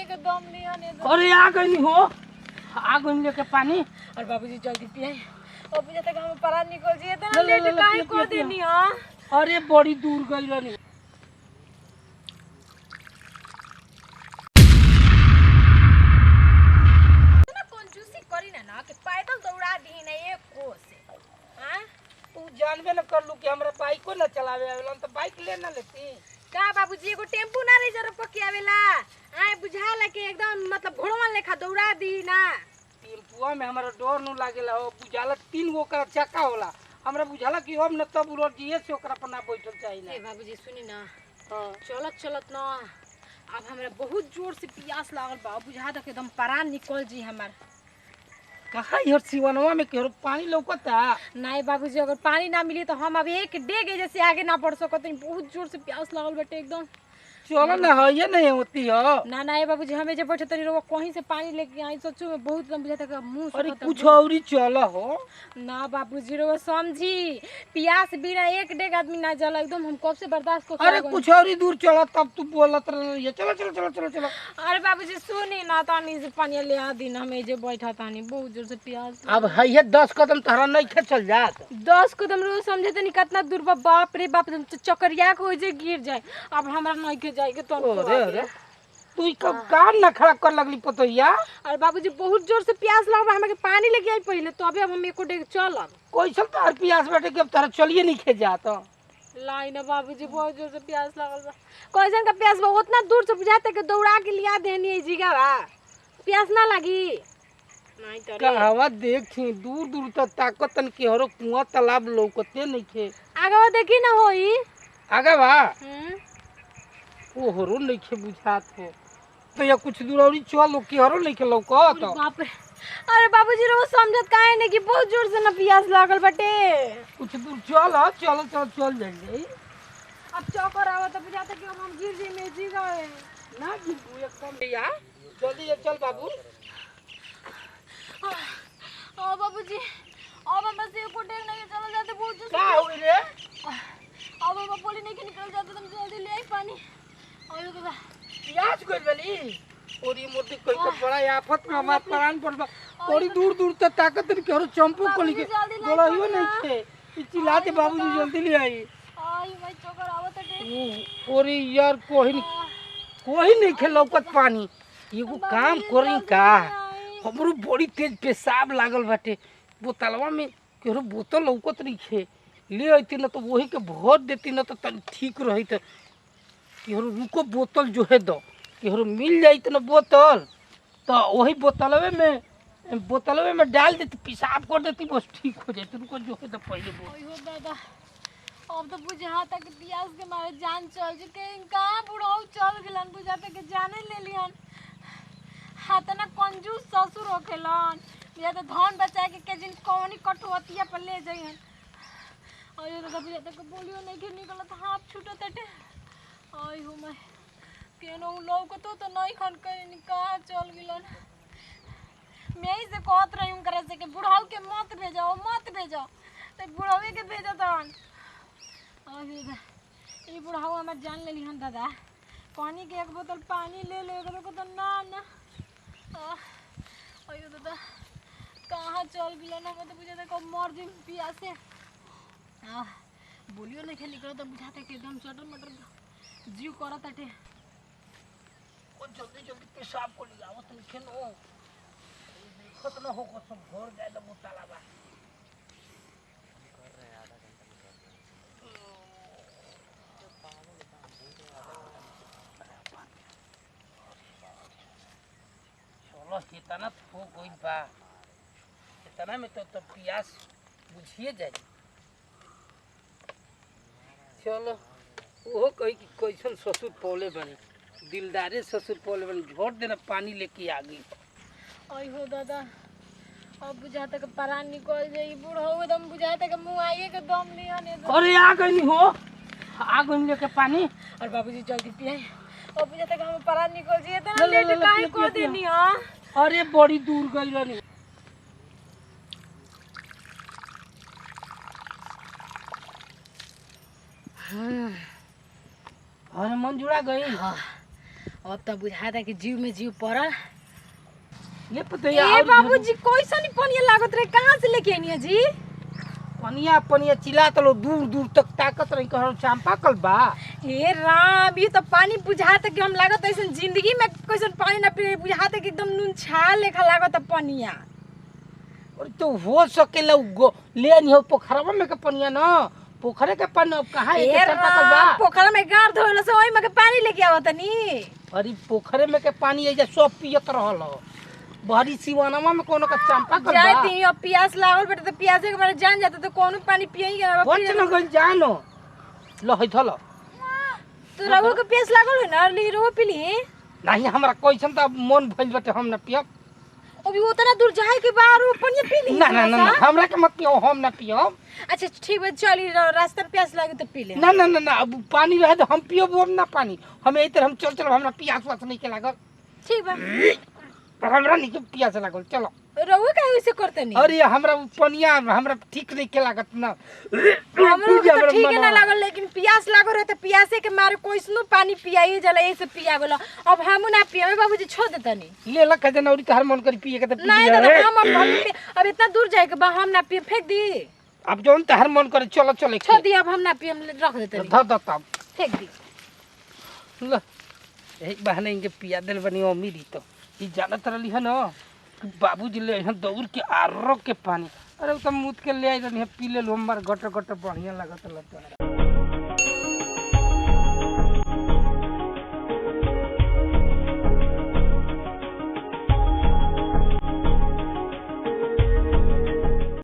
एकदम लिया ने अरे आ गई हो, आ गई लेके पानी। और बाबूजी जल्दी पिए। अब बुझा तक हम परा निकल जिए त लेट काहे को देनी हां। अरे बड़ी दूर गई रहनी। ना कंजूसी करी ना कि पैदल दौड़ा दी ना एक को से। हां तू जानबे न कर लू कि हमरा बाइको न चलावे आवेलन त बाइक ले न लेती का बाबूजी एगो टेम्पू ना रे जरा पके आवेला। हां बुझाला कि एकदम मतलब घोड़वा लेखा दौड़ा दी ना। टेम्पुआ में हमरा डर न लागेला हो, बुझाला 3 गो का चक्का होला। हमरा बुझाला कि हम न तब उलट जिए से ओकरा पर ना बैठल चाहिए ना। ए बाबूजी सुनी ना, हां चलत चलत ना अब हमरा बहुत जोर से प्यास लागल बा। बुझा तक एकदम प्राण निकल जी हमार। कहाँ यार सिवनवा में केरो पानी लौकता। नहीं बाबूजी अगर पानी ना मिली तो हम अब एक डेग जैसे आगे ना बढ़ सकत। बहुत जोर से प्यास लागल बेटे एकदम। चलो ना है ये नहीं होती हो ना ना ए बाबूजी हमें जब बैठे तनी रोवा कहीं से पानी लेके आई सोचो में बहुत एकदम बुझाता कि मुंह अरे सुखता। कुछ औरी चलो हो ना बाबूजी रोवा समझी प्यास बिना एक डेग आदमी ना जला एकदम हम कब से बर्दाश्त को अरे कुछ औरी दूर चलो तब तू बोलत रह। चलो चलो चलो चलो चलो। अरे बाबूजी सुनी ना तानी से पानी ले आ दी ना हमें जे बैठा तानी बहुत जोर से प्यास। अब है ये 10 कदम तहरा नहीं खे चल जात। 10 कदम रोज समझे तनी कितना दूर बा। बाप रे बाप चकरिया को जे गिर जाए। अब हमरा नहीं के जाए के तो अरे अरे तू कब कान न खड़ा कर लगली पतोहिया। अरे बाबूजी बहुत जोर से प्यास लागल बा हमें पानी लेके आई पहले तो अबे अब हम एको डेग चलब। कैसन तार प्यास बैठे कि अब तारा चलिए नहीं खे जात। लाई ना बाबूजी बहुत जोर से प्यास लागल बा। कैसन का प्यास बा उतना दूर से बुझाते कि दौड़ा के लिया देनी है जीगा बा। प्यास ना लगी नहीं तरे कहवा देखी दूर दूर तक ताकत तन के हरो कुआं तालाब लौकते नहीं खे। आगे देखी ना होई। आगे बा ओ हरो नहीं खे बुझात हो तो या कुछ दूर औरी चल के हरो नहीं खे लौकत। बाप रे अरे बाबूजी रो समझत काहे नहीं कि बहुत जोर से ना प्यास लागल बटे। कुछ दूर चल चल चल चल जाइए। अब चौकर आवा तो बुझाता कि हम गिर जी में जी गए ना गिर एकदम या जल्दी चल बाबू। ओ बाबूजी अब हम बस एको डेग नहीं चला जाते बहुत जोर से। का हो गई रे? अब हम बोली नहीं कि निकल जाते तुम जल्दी ले आई पानी। आयो दादा प्यास गइल बनी और ये मोटी कोई का बड़ा आफत में हमार प्राण पड़बा। थोड़ी दूर दूर तक ताकत नहीं केरो चंपू को लेके बोलाइयो नहीं थे। चिल्ला दे बाबूजी जल्दी ले आई। आई भाई चोकर आवत है। और यार कोई नहीं खे लौकत पानी। एगो काम करी का हमरो बड़ी तेज पेशाब लागल बाटे। बोतलवा में केरो बोतल लौकत नहीं खे ले आती न तो वही के भर देती न तो तन ठीक रही। तो केरो रुको बोतल जो है दो केरो मिल जाई न बोतल तो वही बोतलवे में डाल देती पेशाब कर देती बस ठीक हो जाती। रुको जो है तो पहले ओहो दादा अब तो बुझाता कि प्यास के मारे जान चल जे के कहां बुढ़ाऊ चल गेलन बुझाता कि जाने ले लियन। हाथ ना कंजूस ससुर होखेलन या तो धन बचा के जिन कौनी कटवतिया पर ले जाइन। अरे दादा बुझाता कि बोलियो नहीं के निकलत हाथ छूटत हटे। आई हो मैं केनो लौकतो तो नहीं खन के कहां चल गेलन। मैं ही से कहत रही हूं करे से कि बुढ़ाऊ के मत भेजाओ तो बुढ़ावे के भेजतन। अरे ये बुढ़ाऊ हमार जान लेली हन दादा। पानी के एक बोतल पानी ले ले को तो ना अयो दादा कहाँ चल गेलन। हम तो बुझाता कब मर जिम पियासे। बोलियो नहीं खेली करो तो बुझाता कि एकदम चटर मटर जीव करत हटे। जल्दी जल्दी पेशाब को लिया तो खेनो खत्म हो को सब घर जाए तो मुताला बा। चलो कितना हो गई बा इतना में तो प्यास बुझिए जाए। चलो वो कही कि कैसन ससुर पौले बनी दिलदारे ससुर पौले बनी झोट देना पानी लेके आ गई। आई हो दादा अब बुझाता कि परान निकल जाई। बुढ़ाऊ एकदम बुझाता कि मुंह आइए के दम लिया ने। अरे आ गई हो आ गई लेके पानी। और बाबूजी जल्दी पिए। अब बुझाता कि हम परान निकल जाई इतना लेट काहे को देनी हां। अरे बड़ी दूर गई रहनी। अरे मन जुड़ा गई। हाँ अब तो बुझाता कि जीव में जीव पड़ल। ये पता ए बाबूजी कैसन पनिया लागत रहे, कहाँ से लेके आनी जी? पनिया पनिया चिल्लात लो, दूर दूर तक ताकत रही कहरो चांपा कल बा। हे राम, ये तो पानी बुझाता कि हम लागत ऐसे जिंदगी में कैसन पानी ना पी, बुझाता कि एकदम नून छाल लेखा लागत पनिया। और तो हो सकेला ले नहीं हो पोखरवा में के पनिया ना, पोखरे के पानी अब कहाँ है के चांपा कल बा। पोखरा में गार धोइला से ओई में के पानी लेके आवत नी। अरे पोखरे में के पानी एजा सब पियत रहल हो, बहरी सिवानमा में कोनो का चांपा कल जाए बा। ती अब प्यास लागल बेटा, तो प्यासे के बारे जान जाता तो कोनो पानी पियई के बच न गइल जानो। लो है थलो। तो रघु के प्यास लागल है ना, ली रो पीली। नहीं हमरा कैसन त मन भइल बाटे, हम न पियब। अभी उतना दूर जाए के बाद वो पानी पीली। ना ना ना ना, हमरा के मत पियो, हम न पियब। अच्छा ठीक है, चली रास्ता में प्यास लागे तो पी ले। ना ना ना ना, अब पानी रहे तो हम पियब, हम ना पानी। हम एतर हम चल चल, हमरा पियास वास नहीं के लागल। ठीक बा, पर हमरा नहीं के पियास लागल, चलो। रघु का वैसे करते नहीं। अरे हमरा पनिया हमरा ठीक नहीं के लागत ना। हमरो के तो ठीक ना लागल, लेकिन प्यास लागो रहे तो प्यासे के मारे कोइसनो पानी पियाई जला, ऐसे पिया गेलो। अब हमू ना पियबे बाबूजी, छोड़ देतनी। ले ला कजन औरी तहर मन करी पिए के त पी नहीं लिया। दादा, हम अब इतना दूर जाए के बा, हम ना पिए, फेंक दी। अब जोन तहर मन करे चलो चले। छोड़ दी, अब हम ना पिए, हम रख देतनी, ध द तब फेंक दी। ल एक बहाने इनके पिया दिल बनी अमीरी तो ई जानत रहली है ना कि बाबूजी ले यहाँ दौड़ के आरो के पानी। अरे तो मुद के ले आई रही पी ले लो, हमार गटर गटर बढ़िया लागत रहता।